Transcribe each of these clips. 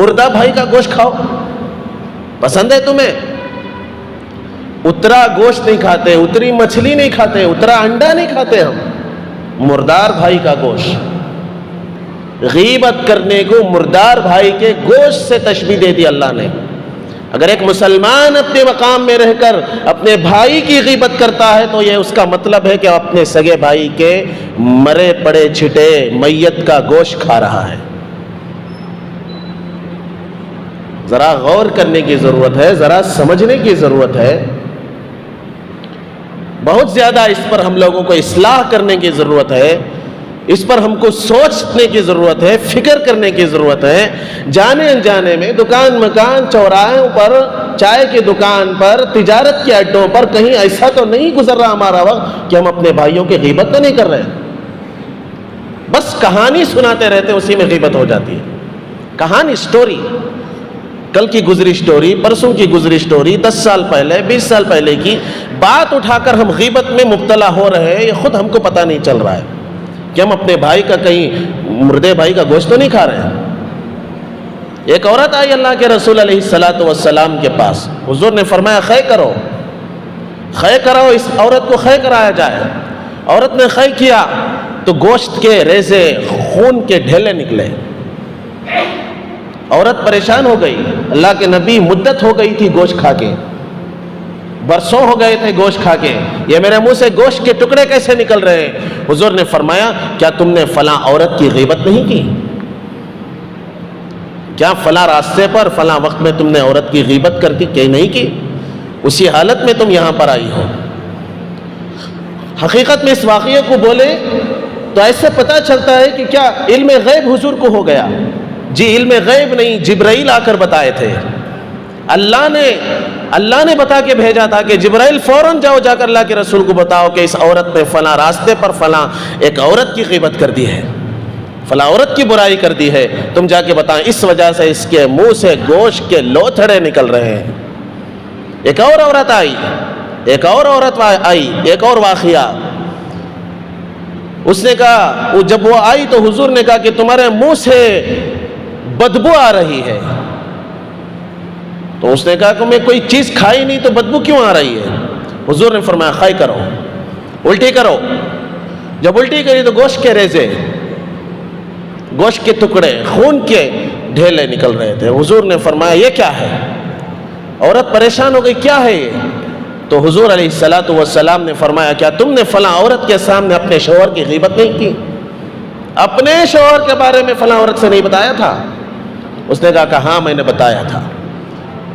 مردہ بھائی کا گوشت کھاؤ، پسند ہے تمہیں؟ اترا گوشت نہیں کھاتے، اتری مچھلی نہیں کھاتے، اترا انڈا نہیں کھاتے ہم، مردار بھائی کا گوشت۔ غیبت کرنے کو مردار بھائی کے گوشت سے تشبیہ دے دی اللہ نے۔ اگر ایک مسلمان اپنے مقام میں رہ کر اپنے بھائی کی غیبت کرتا ہے تو یہ اس کا مطلب ہے کہ اپنے سگے بھائی کے مرے پڑے چھٹے میت کا گوشت کھا رہا ہے۔ ذرا غور کرنے کی ضرورت ہے، ذرا سمجھنے کی ضرورت ہے، بہت زیادہ اس پر ہم لوگوں کو اصلاح کرنے کی ضرورت ہے، اس پر ہم کو سوچنے کی ضرورت ہے، فکر کرنے کی ضرورت ہے۔ جانے انجانے میں دکان مکان چوراہوں پر، چائے کی دکان پر، تجارت کے اڈوں پر کہیں ایسا تو نہیں گزر رہا ہمارا وقت کہ ہم اپنے بھائیوں کی غیبت تو نہیں کر رہے، بس کہانی سناتے رہتے، اسی میں غیبت ہو جاتی ہے۔ کہانی، سٹوری، کل کی گزری سٹوری، پرسوں کی گزری سٹوری، 10 سال پہلے، 20 سال پہلے کی بات اٹھا کر ہم غیبت میں مبتلا ہو رہے ہیں، یہ خود ہم کو پتہ نہیں چل رہا ہے کہ ہم اپنے بھائی کا، کہیں مردے بھائی کا گوشت تو نہیں کھا رہے ہیں۔ ایک عورت آئی اللہ کے رسول علیہ السلام کے پاس، حضور نے فرمایا خے کرو، خے کرو، اس عورت کو خے کرایا جائے۔ عورت نے خے کیا تو گوشت کے ریزے، خون کے ڈھیلے نکلے۔ عورت پریشان ہو گئی، اللہ کے نبی مدت ہو گئی تھی گوشت کھا کے، برسوں ہو گئے تھے گوشت کھا کے، یہ میرے منہ سے گوشت کے ٹکڑے کیسے نکل رہے ہیں؟ حضور نے فرمایا کیا تم نے فلاں عورت کی غیبت نہیں کی؟ کیا فلاں راستے پر فلاں وقت میں تم نے عورت کی غیبت کرتی کہ نہیں کی؟ اسی حالت میں تم یہاں پر آئی ہو۔ حقیقت میں اس واقعے کو بولے تو ایسے پتہ چلتا ہے کہ کیا علم غیب حضور کو ہو گیا؟ جی علم غیب نہیں، جبرائیل آ کر بتائے تھے، اللہ نے بتا کے بھیجا تھا کہ جبرائیل فوراً جاؤ، جا کر اللہ کے رسول کو بتاؤ کہ اس عورت نے فلاں راستے پر فلاں ایک عورت کی غیبت کر دی ہے، فلاں عورت کی برائی کر دی ہے، تم جا کے بتائیں، اس وجہ سے اس کے منہ سے گوشت کے لوتھڑے نکل رہے ہیں۔ ایک اور عورت آئی، ایک اور واقعہ، اس نے کہا، جب وہ آئی تو حضور نے کہا کہ تمہارے منہ سے بدبو آ رہی ہے۔ تو اس نے کہا کہ میں کوئی چیز کھائی نہیں تو بدبو کیوں آ رہی ہے؟ حضور نے فرمایا خائے کرو، الٹی کرو۔ جب الٹی کری تو گوشت کے ریزے، گوشت کے ٹکڑے، خون کے ڈھیلے نکل رہے تھے۔ حضور نے فرمایا یہ کیا ہے؟ عورت پریشان ہو گئی، کیا ہے یہ؟ تو حضور علیہ السلام نے فرمایا کیا تم نے فلاں عورت کے سامنے اپنے شوہر کی غیبت نہیں کی؟ اپنے شوہر کے بارے میں فلاں عورت سے نہیں بتایا تھا؟ اس نے کہا کہ ہاں میں نے بتایا تھا۔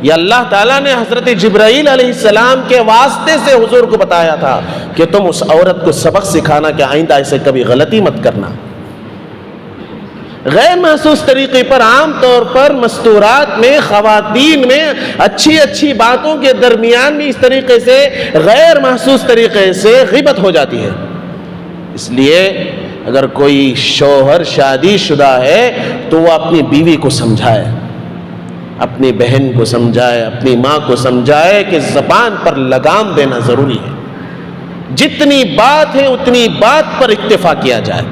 یہ اللہ تعالیٰ نے حضرت جبرائیل علیہ السلام کے واسطے سے حضور کو بتایا تھا کہ تم اس عورت کو سبق سکھانا کہ آئندہ ایسے کبھی غلطی مت کرنا۔ غیر محسوس طریقے پر، عام طور پر مستورات میں، خواتین میں، اچھی باتوں کے درمیان بھی اس طریقے سے غیر محسوس طریقے سے غیبت ہو جاتی ہے۔ اس لیے اگر کوئی شوہر شادی شدہ ہے تو وہ اپنی بیوی کو سمجھائے، اپنی بہن کو سمجھائے، اپنی ماں کو سمجھائے کہ زبان پر لگام دینا ضروری ہے۔ جتنی بات ہے اتنی بات پر اکتفا کیا جائے،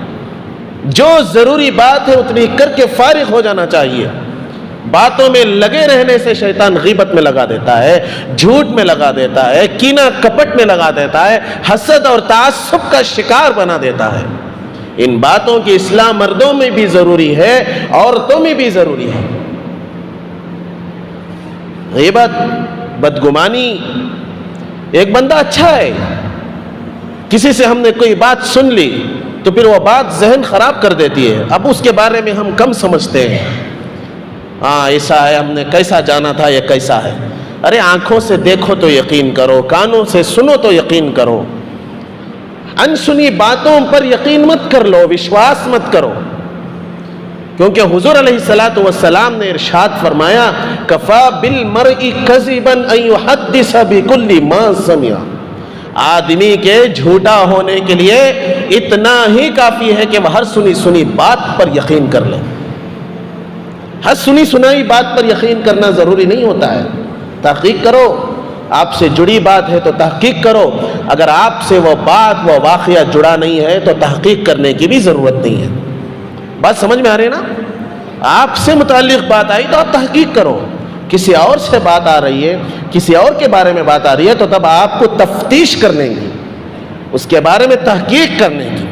جو ضروری بات ہے اتنی کر کے فارغ ہو جانا چاہیے۔ باتوں میں لگے رہنے سے شیطان غیبت میں لگا دیتا ہے، جھوٹ میں لگا دیتا ہے، کینہ کپٹ میں لگا دیتا ہے، حسد اور تعصب کا شکار بنا دیتا ہے۔ ان باتوں کی اصلاح مردوں میں بھی ضروری ہے، عورتوں میں بھی ضروری ہے۔ غیبت، بدگمانی، ایک بندہ اچھا ہے، کسی سے ہم نے کوئی بات سن لی تو پھر وہ بات ذہن خراب کر دیتی ہے، اب اس کے بارے میں ہم کم سمجھتے ہیں، ہاں ایسا ہے، ہم نے کیسا جانا تھا یہ کیسا ہے۔ ارے آنکھوں سے دیکھو تو یقین کرو، کانوں سے سنو تو یقین کرو، انسنی باتوں پر یقین مت کر لو، وشواس مت کرو، کیونکہ حضور علیہ السلام نے ارشاد فرمایا کفا بالمرء کذبا ان یحدث بکل ما سمع، آدمی کے جھوٹا ہونے کے لیے اتنا ہی کافی ہے کہ وہ ہر سنی بات پر یقین کر لے۔ ہر سنائی بات پر یقین کرنا ضروری نہیں ہوتا ہے، تحقیق کرو، آپ سے جڑی بات ہے تو تحقیق کرو، اگر آپ سے وہ بات، وہ واقعہ جڑا نہیں ہے تو تحقیق کرنے کی بھی ضرورت نہیں ہے۔ بات سمجھ میں آ رہی ہے نا؟ آپ سے متعلق بات آئی تو آپ تحقیق کرو. کسی اور سے بات آ رہی ہے, کسی اور کے بارے میں بات آ رہی ہے, تو تب آپ کو تفتیش کرنے کی, اس کے بارے میں تحقیق کرنے کی,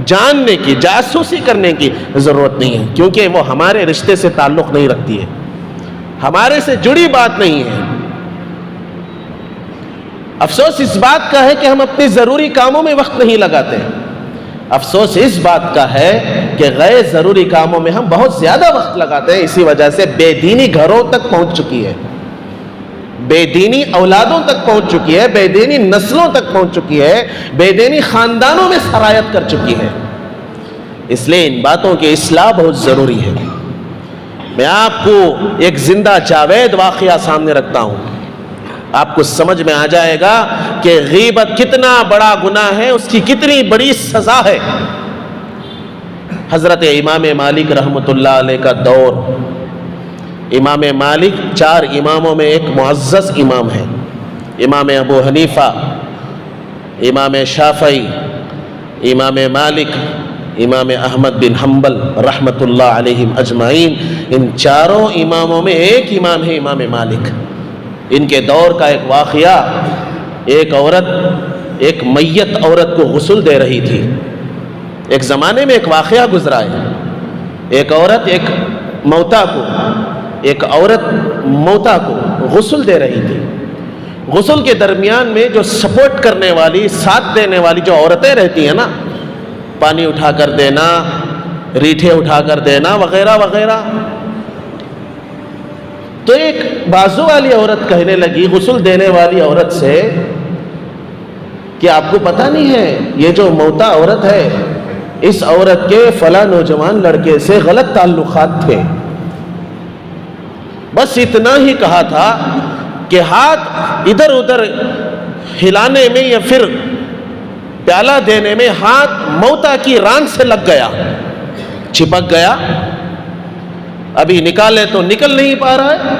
جاننے کی, جاسوسی کرنے کی ضرورت نہیں ہے, کیونکہ وہ ہمارے رشتے سے تعلق نہیں رکھتی ہے, ہمارے سے جڑی بات نہیں ہے. افسوس اس بات کا ہے کہ ہم اپنی ضروری کاموں میں وقت نہیں لگاتے. افسوس اس بات کا ہے کہ غیر ضروری کاموں میں ہم بہت زیادہ وقت لگاتے ہیں. اسی وجہ سے بے دینی گھروں تک پہنچ چکی ہے, بے دینی اولادوں تک پہنچ چکی ہے, بے دینی نسلوں تک پہنچ چکی ہے, بے دینی خاندانوں میں سرایت کر چکی ہے. اس لیے ان باتوں کی اصلاح بہت ضروری ہے. میں آپ کو ایک زندہ جاوید واقعہ سامنے رکھتا ہوں, آپ کو سمجھ میں آ جائے گا کہ غیبت کتنا بڑا گناہ ہے, اس کی کتنی بڑی سزا ہے. حضرت امام مالک رحمۃ اللہ علیہ کا دور. امام مالک 4 اماموں میں ایک معزز امام ہے. امام ابو حنیفہ, امام شافعی, امام مالک, امام احمد بن حنبل رحمۃ اللہ علیہم اجمعین. ان چاروں اماموں میں ایک امام ہے امام مالک. ان کے دور کا ایک واقعہ, ایک عورت ایک میت عورت کو غسل دے رہی تھی. ایک زمانے میں ایک واقعہ گزرا ہے. ایک عورت ایک عورت موتا کو غسل دے رہی تھی. غسل کے درمیان میں جو سپورٹ کرنے والی, ساتھ دینے والی جو عورتیں رہتی ہیں نا, پانی اٹھا کر دینا, ریٹھے اٹھا کر دینا وغیرہ وغیرہ, تو ایک بازو والی عورت کہنے لگی غسل دینے والی عورت سے کہ آپ کو پتہ نہیں ہے یہ جو موتا عورت ہے, اس عورت کے فلاں نوجوان لڑکے سے غلط تعلقات تھے. بس اتنا ہی کہا تھا کہ ہاتھ ادھر ادھر ہلانے میں یا پھر پیالہ دینے میں ہاتھ موتا کی ران سے لگ گیا, چپک گیا. ابھی نکالے تو نکل نہیں پا رہا ہے.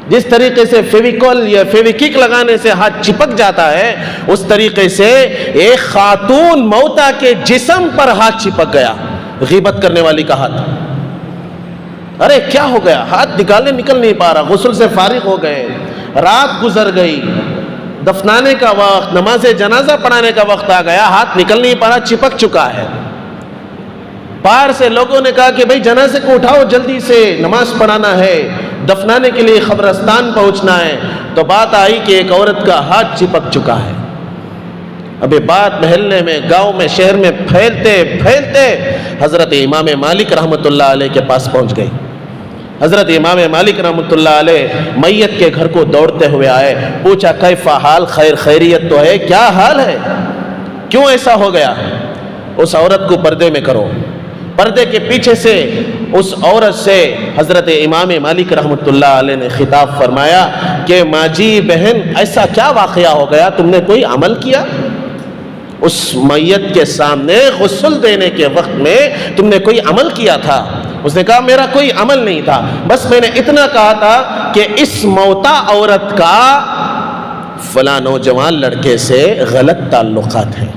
جس طریقے سے فیویکول یا فیویکک لگانے سے ہاتھ چپک جاتا ہے, اس طریقے سے ایک خاتون موتا کے جسم پر ہاتھ چپک گیا. غیبت کرنے والی کا ہاتھ. ارے کیا ہو گیا, ہاتھ نکالنے نکل نہیں پا رہا. غسل سے فارغ ہو گئے, رات گزر گئی, دفنانے کا وقت, نماز جنازہ پڑھانے کا وقت آ گیا, ہاتھ نکل نہیں پا رہا, چپک چکا ہے. باہر سے لوگوں نے کہا کہ بھئی جنازے کو اٹھاؤ, جلدی سے نماز پڑھانا ہے, دفنانے کے لیے قبرستان پہنچنا ہے. تو بات آئی کہ ایک عورت کا ہاتھ چپک چکا ہے. ابھی بات محلے میں, گاؤں میں, شہر میں پھیلتے پھیلتے حضرت امام مالک رحمۃ اللہ علیہ کے پاس پہنچ گئی. حضرت امام مالک رحمۃ اللہ علیہ میت کے گھر کو دوڑتے ہوئے آئے, پوچھا کیف حال, خیریت تو ہے, کیا حال ہے, کیوں ایسا ہو گیا؟ اس عورت کو پردے میں کرو. پردے کے پیچھے سے اس عورت سے حضرت امام مالک رحمۃ اللہ علیہ نے خطاب فرمایا کہ ماں جی بہن, ایسا کیا واقعہ ہو گیا, تم نے کوئی عمل کیا؟ اس میت کے سامنے غسل دینے کے وقت میں تم نے کوئی عمل کیا تھا؟ اس نے کہا میرا کوئی عمل نہیں تھا, بس میں نے اتنا کہا تھا کہ اس موتا عورت کا فلاں نوجوان لڑکے سے غلط تعلقات ہیں.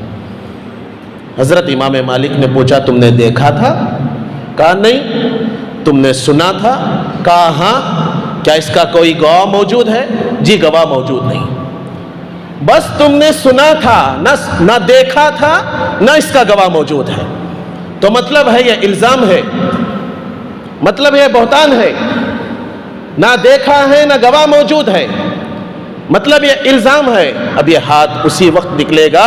حضرت امام مالک نے پوچھا تم نے دیکھا تھا؟ کہا نہیں. تم نے سنا تھا؟ کہا ہاں. کیا اس کا کوئی گواہ موجود ہے؟ جی گواہ موجود نہیں. بس تم نے سنا تھا, نہ دیکھا تھا, نہ اس کا گواہ موجود ہے. تو مطلب ہے یہ الزام ہے, مطلب یہ بہتان ہے. نہ دیکھا ہے, نہ گواہ موجود ہے, مطلب یہ الزام ہے. اب یہ ہاتھ اسی وقت نکلے گا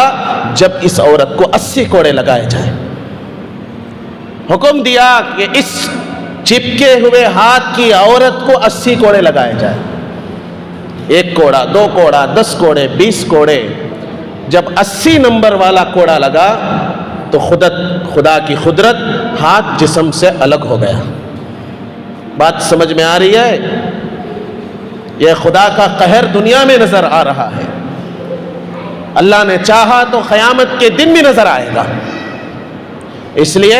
جب اس عورت کو 80 کوڑے لگائے جائیں. حکم دیا کہ اس چپکے ہوئے ہاتھ کی عورت کو 80 کوڑے لگائے جائیں. 1 کوڑا, 2 کوڑا, 10 کوڑے, 20 کوڑے. جب 80 نمبر والا کوڑا لگا تو خدا کی قدرت, ہاتھ جسم سے الگ ہو گیا. بات سمجھ میں آ رہی ہے؟ یہ خدا کا قہر دنیا میں نظر آ رہا ہے. اللہ نے چاہا تو قیامت کے دن بھی نظر آئے گا. اس لیے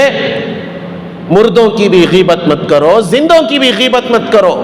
مردوں کی بھی غیبت مت کرو, زندوں کی بھی غیبت مت کرو.